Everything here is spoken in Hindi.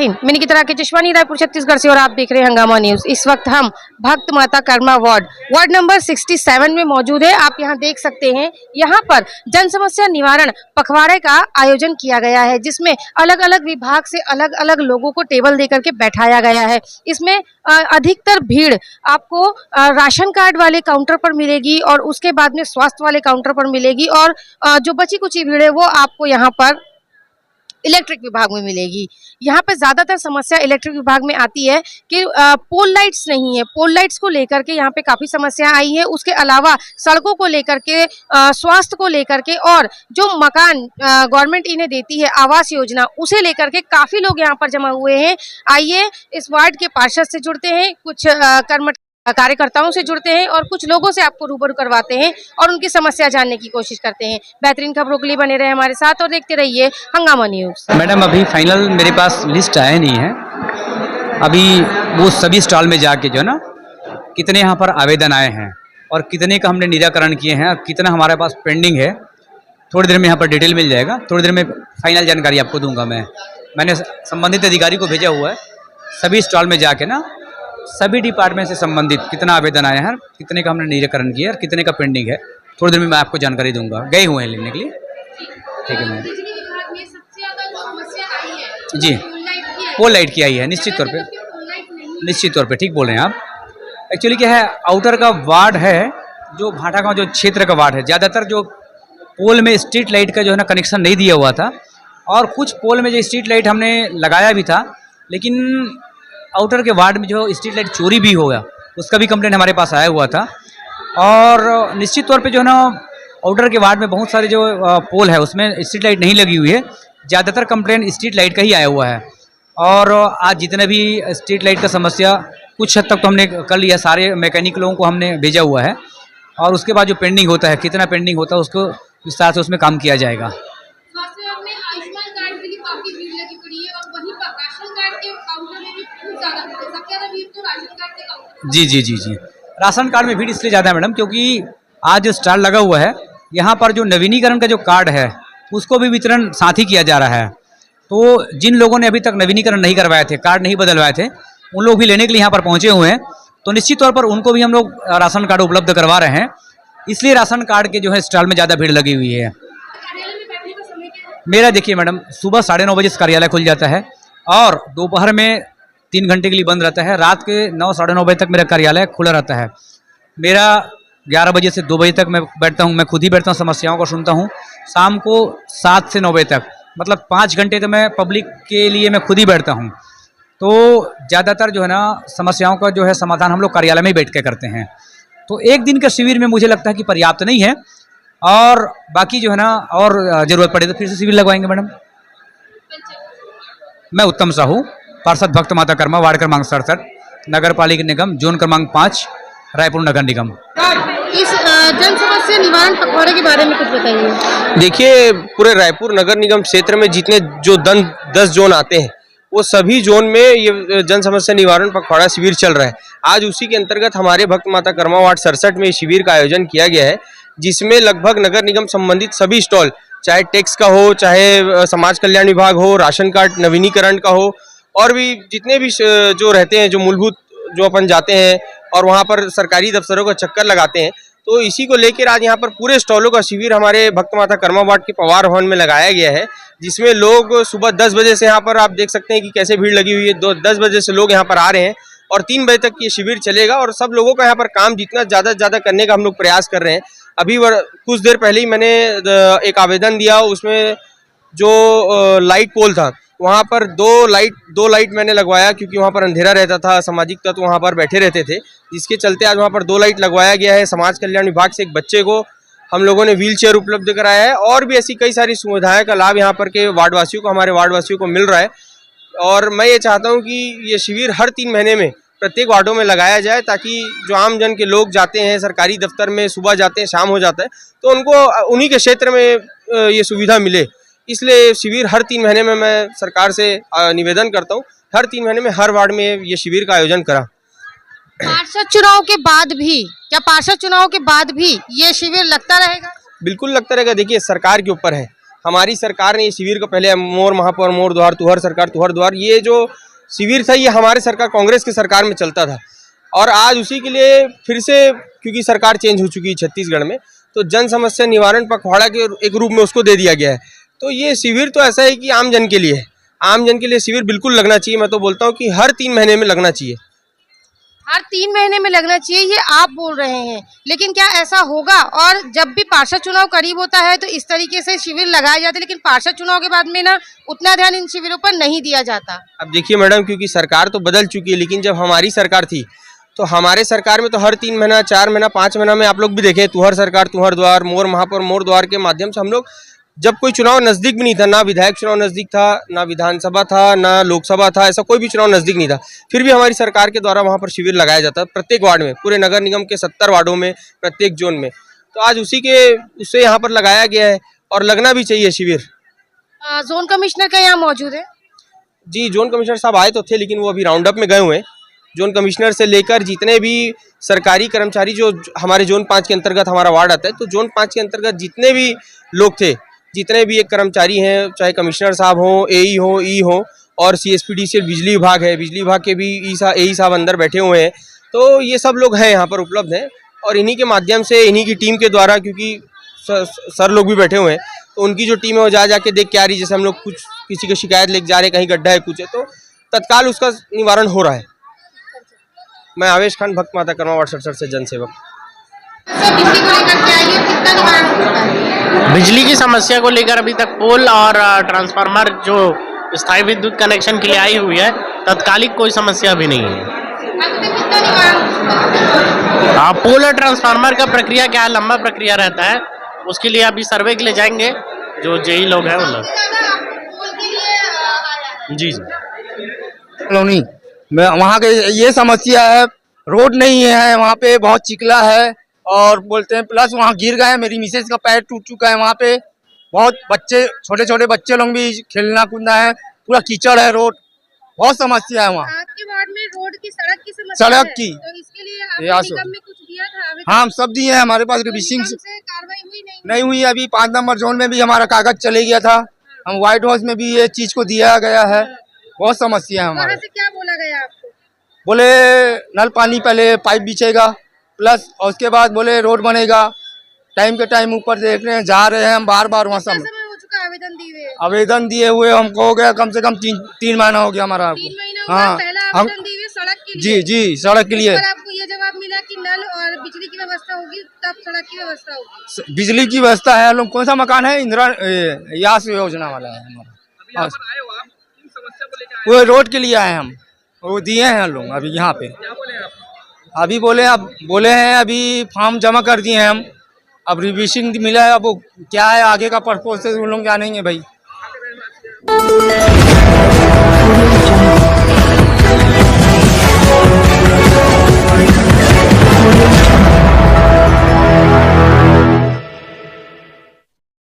हिंद, मैंने की तरह के जशवानी रायपुर छत्तीसगढ़ से और आप देख रहे हैं हंगामा न्यूज। इस वक्त हम भक्त माता कर्मा वार्ड नंबर 67 में मौजूद है। आप यहां देख सकते हैं, यहां पर जन समस्या निवारण पखवाड़े का आयोजन किया गया है, जिसमें अलग अलग विभाग से अलग अलग लोगों को टेबल देकर के बैठाया गया है। इसमें अधिकतर भीड़ आपको राशन कार्ड वाले काउंटर पर मिलेगी और उसके बाद में स्वास्थ्य वाले काउंटर पर मिलेगी, और जो बची कुची भीड़ है वो आपको यहाँ पर इलेक्ट्रिक विभाग में मिलेगी। यहाँ पे ज्यादातर समस्या इलेक्ट्रिक विभाग में आती है कि पोल लाइट्स नहीं है। पोल लाइट्स को लेकर के यहाँ पे काफी समस्या आई है। उसके अलावा सड़कों को लेकर के, स्वास्थ्य को लेकर के, और जो मकान गवर्नमेंट इन्हें देती है आवास योजना, उसे लेकर के काफी लोग यहाँ पर जमा हुए हैं। आइए इस वार्ड के पार्षद से जुड़ते हैं, कुछ कर्मठ कार्यकर्ताओं से जुड़ते हैं और कुछ लोगों से आपको रूबरू करवाते हैं और उनकी समस्या जानने की कोशिश करते हैं। बेहतरीन खबरों के लिए बने रहे हमारे साथ और देखते रहिए हंगामा न्यूज। मैडम, अभी फाइनल मेरे पास लिस्ट आया नहीं है। अभी वो सभी स्टॉल में जाके जो है ना, कितने यहाँ पर आवेदन आए हैं और कितने का हमने निराकरण किए हैं और कितना हमारे पास पेंडिंग है, थोड़ी देर में यहाँ पर डिटेल मिल जाएगा। थोड़ी देर में फाइनल जानकारी आपको दूंगा। मैंने संबंधित अधिकारी को भेजा हुआ है, सभी स्टॉल में जाके ना सभी डिपार्टमेंट से संबंधित कितना आवेदन आया है, कितने का हमने निराकरण किया और कितने का पेंडिंग है, थोड़ी देर में मैं आपको जानकारी दूंगा। गए हुए हैं लेने के लिए। ठीक है मैम जी, पोल लाइट की आई है निश्चित तौर पे ठीक बोल रहे हैं आप। एक्चुअली क्या है, आउटर का वार्ड है, जो भाटा गाँव जो क्षेत्र का वार्ड है, ज़्यादातर जो पोल में स्ट्रीट लाइट का जो है ना कनेक्शन नहीं दिया हुआ था, और कुछ पोल में जो स्ट्रीट लाइट हमने लगाया भी था, लेकिन आउटर के वार्ड में जो स्ट्रीट लाइट चोरी भी हो गया, उसका भी कंप्लेंट हमारे पास आया हुआ था। और निश्चित तौर पे जो है ना, आउटर के वार्ड में बहुत सारे जो पोल है उसमें स्ट्रीट लाइट नहीं लगी हुई है। ज़्यादातर कंप्लेंट स्ट्रीट लाइट का ही आया हुआ है। और आज जितने भी स्ट्रीट लाइट का समस्या कुछ हद तक तो हमने कर लिया, सारे मैकेनिक लोगों को हमने भेजा हुआ है, और उसके बाद जो पेंडिंग होता है, कितना पेंडिंग होता है, उसको विस्तार से उसमें काम किया जाएगा। जी, राशन कार्ड में भीड़ इसलिए ज़्यादा है मैडम, क्योंकि आज जो स्टॉल लगा हुआ है, यहाँ पर जो नवीनीकरण का जो कार्ड है उसको भी वितरण साथ ही किया जा रहा है। तो जिन लोगों ने अभी तक नवीनीकरण नहीं करवाए थे, कार्ड नहीं बदलवाए थे, उन लोग भी लेने के लिए यहाँ पर पहुँचे हुए हैं। तो निश्चित तौर पर उनको भी हम लोग राशन कार्ड उपलब्ध करवा रहे हैं, इसलिए राशन कार्ड के जो है स्टॉल में ज़्यादा भीड़ लगी हुई है। मेरा देखिए मैडम, सुबह 9:30 बजे से कार्यालय खुल जाता है और दोपहर में 3 घंटे के लिए बंद रहता है। रात के 9 साढ़े 9 बजे तक मेरा कार्यालय खुला रहता है। मेरा 11 बजे से 2 बजे तक मैं बैठता हूँ, मैं खुद ही बैठता हूँ, समस्याओं को सुनता हूँ। शाम को 7 से 9 बजे तक, मतलब 5 घंटे तो मैं पब्लिक के लिए मैं खुद ही बैठता हूँ। तो ज़्यादातर जो है ना समस्याओं का जो है समाधान हम लोग कार्यालय में ही बैठ के करते हैं। तो एक दिन का शिविर में मुझे लगता है कि पर्याप्त नहीं है, और बाकी जो है ना और ज़रूरत पड़े तो फिर से शिविर लगवाएंगे मैडम। मैं उत्तम साहू, पार्षद भक्त माता कर्मा, वार्ड क्रमांक 67, नगर पालिका निगम, जोन क्रमांक 5, रायपुर नगर निगम। इस जन समस्या निवारण पखवाड़े के बारे में कुछ बताइए। देखिए, पूरे रायपुर नगर निगम क्षेत्र में जितने जो 10 जोन आते हैं, वो सभी जोन में ये जन समस्या निवारण पखवाड़ा शिविर चल रहा है। आज उसी के अंतर्गत हमारे भक्त माता कर्मा वार्ड 67 में शिविर का आयोजन किया गया है, जिसमें लगभग नगर निगम संबंधित सभी स्टॉल, चाहे टैक्स का हो, चाहे समाज कल्याण विभाग हो, राशन कार्ड नवीनीकरण का हो, और भी जितने भी जो रहते हैं, जो मूलभूत जो अपन जाते हैं और वहाँ पर सरकारी दफ्तरों का चक्कर लगाते हैं, तो इसी को लेकर आज यहाँ पर पूरे स्टॉलों का शिविर हमारे भक्त माता कर्मा वार्ड के पवार भवन में लगाया गया है, जिसमें लोग सुबह 10 बजे से यहाँ पर आप देख सकते हैं कि कैसे भीड़ लगी हुई है। 10 बजे से लोग यहाँ पर आ रहे हैं और 3 बजे तक ये शिविर चलेगा, और सब लोगों का यहाँ पर काम जितना ज़्यादा से ज़्यादा करने का हम लोग प्रयास कर रहे हैं। अभी कुछ देर पहले ही मैंने एक आवेदन दिया, उसमें जो लाइट पोल था वहाँ पर दो लाइट मैंने लगवाया, क्योंकि वहाँ पर अंधेरा रहता था, सामाजिक तत्व वहाँ पर बैठे रहते थे, जिसके चलते आज वहाँ पर 2 लाइट लगवाया गया है। समाज कल्याण विभाग से एक बच्चे को हम लोगों ने व्हील चेयर उपलब्ध कराया है, और भी ऐसी कई सारी सुविधाएं का लाभ यहाँ पर के वार्डवासियों को, हमारे वार्डवासियों को मिल रहा है। और मैं ये चाहता हूँ कि ये शिविर हर 3 महीने में प्रत्येक वार्डों में लगाया जाए, ताकि जो आम जन के लोग जाते हैं सरकारी दफ्तर में, सुबह जाते हैं शाम हो जाता है, तो उनको उन्हीं के क्षेत्र में ये सुविधा मिले। इसलिए शिविर हर 3 महीने में मैं सरकार से निवेदन करता हूँ, हर 3 महीने में हर वार्ड में ये शिविर का आयोजन करा। पार्षद चुनाव के बाद भी, क्या पार्षद चुनाव के बाद भी ये शिविर लगता रहेगा? बिल्कुल लगता रहेगा। देखिए, सरकार के ऊपर है, हमारी सरकार ने ये शिविर को पहले मोर महापौर मोर द्वार तुहर सरकार तुहर द्वार, ये जो शिविर था ये हमारे सरकार कांग्रेस की सरकार में चलता था, और आज उसी के लिए फिर से क्योंकि सरकार चेंज हो चुकी है छत्तीसगढ़ में, तो जन समस्या निवारण पखवाड़ा के एक रूप में उसको दे दिया गया है। तो ये शिविर तो ऐसा है कि आम जन के लिए है, आम जन के लिए शिविर बिल्कुल लगना चाहिए। मैं तो बोलता हूँ कि हर 3 महीने में लगना चाहिए। हर 3 महीने में लगना चाहिए, ये आप बोल रहे हैं, लेकिन क्या ऐसा होगा? और जब भी पार्षद चुनाव करीब होता है तो इस तरीके से शिविर लगाए जाते हैं, लेकिन पार्षद चुनाव के बाद में ना उतना ध्यान इन शिविरों पर नहीं दिया जाता। अब देखिए मैडम, क्योंकि सरकार तो बदल चुकी है, लेकिन जब हमारी सरकार थी तो हमारे सरकार में तो हर 3 महीना 4 महीना 5 महीना में आप लोग भी देखें, तुहर सरकार तुहर द्वार मोर महापौर मोर द्वार के माध्यम से हम लोग, जब कोई चुनाव नजदीक भी नहीं था, ना विधायक चुनाव नजदीक था, ना विधानसभा था, ना लोकसभा था, ऐसा कोई भी चुनाव नजदीक नहीं था, फिर भी हमारी सरकार के द्वारा वहां पर शिविर लगाया जाता है प्रत्येक वार्ड में, पूरे नगर निगम के 70 वार्डों में, प्रत्येक जोन में। तो आज उससे यहाँ पर लगाया गया है और लगना भी चाहिए शिविर। जोन कमिश्नर का यहाँ मौजूद है? जी, जोन कमिश्नर साहब आए तो थे, लेकिन वो अभी राउंड अप में गए हुए हैं। जोन कमिश्नर से लेकर जितने भी सरकारी कर्मचारी जो हमारे जोन 5 के अंतर्गत हमारा वार्ड आता है, तो जोन 5 के अंतर्गत जितने भी लोग थे, जितने भी एक कर्मचारी हैं, चाहे कमिश्नर साहब हो, एई हो, ई हो, और CSPDC बिजली विभाग है, बिजली विभाग के भी एई साहब अंदर बैठे हुए हैं, तो ये सब लोग हैं यहाँ पर उपलब्ध हैं, और इन्हीं के माध्यम से, इन्हीं की टीम के द्वारा, क्योंकि सर लोग भी बैठे हुए हैं, तो उनकी जो टीम है वो जाके देख के आ रही है। जैसे हम लोग कुछ किसी की शिकायत लेके जा रहे हैं, कहीं गड्ढा है कुछ है, तो तत्काल उसका निवारण हो रहा है। मैं आवेश खान, भक्त माता कर्मा वार्ड 67 से जनसेवक। बिजली की समस्या को लेकर अभी तक पोल और ट्रांसफार्मर जो स्थायी विद्युत कनेक्शन के लिए आई हुई है, तत्कालिक कोई समस्या अभी नहीं है। पोल और ट्रांसफार्मर का प्रक्रिया क्या है, लंबा प्रक्रिया रहता है, उसके लिए अभी सर्वे के लिए जाएंगे जो जेई लोग हैं उन लोग। जी कॉलोनी में वहाँ के ये समस्या है, रोड नहीं है, वहाँ पे बहुत चिकला है, और बोलते हैं प्लस वहाँ गिर गए, मेरी मिसेज का पैर टूट चुका है, वहाँ पे बहुत बच्चे, छोटे छोटे बच्चे लोग भी खेलना कूदना है, पूरा कीचड़ है, रोड बहुत समस्या है वहाँ। आपके वार्ड में रोड की सड़क की समस्या सड़क है, की तो इसके लिए आपने निगम में कुछ दिया था? हाँ, हम सब दिए हैं, हमारे पास रिविशिंग से कार्रवाई हुई नहीं हुई। अभी 5 नंबर जोन में भी हमारा कागज चले गया था, हम व्हाइट हाउस में भी ये चीज को दिया गया है, बहुत समस्या है हमारे। से क्या बोला गया आपको? बोले नल पानी पहले पाइप बिछेगा, प्लस और उसके बाद बोले रोड बनेगा, टाइम के टाइम ऊपर देख रहे हैं, जा रहे हैं हम बार बार वहाँ सब आवेदन दिए हुए, हमको हो गया कम से कम 3 महीना हो गया हमारा। 3 महीना हाँ, हम सड़क के लिए। जी सड़क के लिए। आपको ये जवाब मिला कि नल और बिजली की व्यवस्था होगी तब सड़क की व्यवस्था होगी। बिजली की व्यवस्था है, लोग कौन सा मकान है, इंदिरा आवास योजना वाला है हमारा। वो रोड के लिए आए हम, वो दिए हैं हम लोग अभी यहाँ पे। अभी बोले हैं अभी फॉर्म जमा कर दिए हैं हम, अब रिविशिंग मिला है, अब वो क्या है आगे का पर्पज से उन लोग जानेंगे भाई।